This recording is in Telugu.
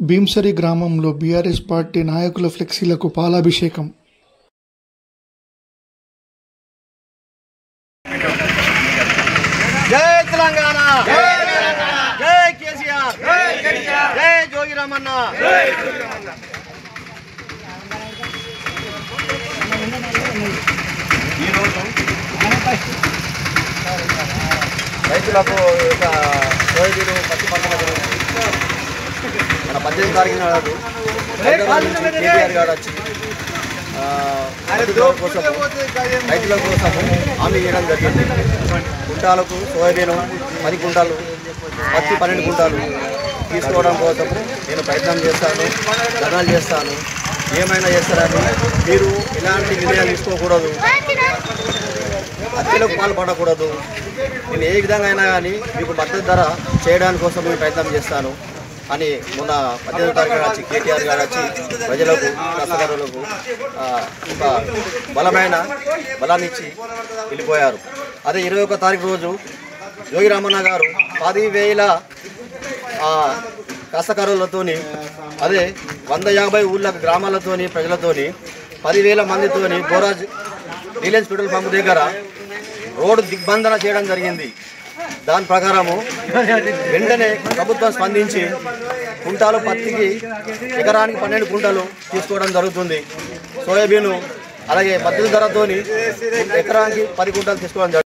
భీంసరి గ్రామంలో బీఆర్ఎస్ పార్టీ నాయకుల ఫ్లెక్సీలకు పాలాభిషేకం. జై తెలంగాణ, జై కేసీఆర్, జై జోగి రామన్న. రైతులకు సోయాబీన్ పత్తి పంటల గురించి మన 18 తారీఖు నాడు కేటీఆర్ గారు వచ్చి రైతుల కోసం హామీ ఇవ్వడం జరిగింది. కుంటాలకు సోయాబీన్ 10 కుంటాలు, పత్తి 12 కుంటాలు తీసుకోవడం కోసం నేను ప్రయత్నం చేస్తాను, ధర్నాలు చేస్తాను. ఏమైనా చేస్తారని మీరు ఎలాంటి నిర్ణయాలు తీసుకోకూడదు, హత్యలకు పాల్పడకూడదు. నేను ఏ విధంగా అయినా కానీ మీకు మద్దతు ధర చేయడానికి కోసం నేను ప్రయత్నం చేస్తాను అని మొన్న 18వ తారీఖు వచ్చి కేటీఆర్ గారు వచ్చి ప్రజలకు, కష్టకారులకు ఒక బలాన్ని ఇచ్చి వెళ్ళిపోయారు. అదే 21వ తారీఖు రోజు జోగి రామన్న గారు 10,000 కష్టకారులతోని, అదే 150 ఊళ్ళ గ్రామాలతోని, ప్రజలతోని 10,000 మందితోని బోరాజ్ రిలయన్స్ పెట్రోల్ పంపు దగ్గర రోడ్డు దిగ్బంధన చేయడం జరిగింది. దాని ప్రకారము వెంటనే ప్రభుత్వం స్పందించి కుంటాలు పత్తికి ఎకరానికి 12 కుంటలు తీసుకోవడం జరుగుతుంది. సోయాబీను అలాగే మద్దతు ధరతోని ఎకరానికి 10 కుంటలు తీసుకోవడం జరుగుతుంది.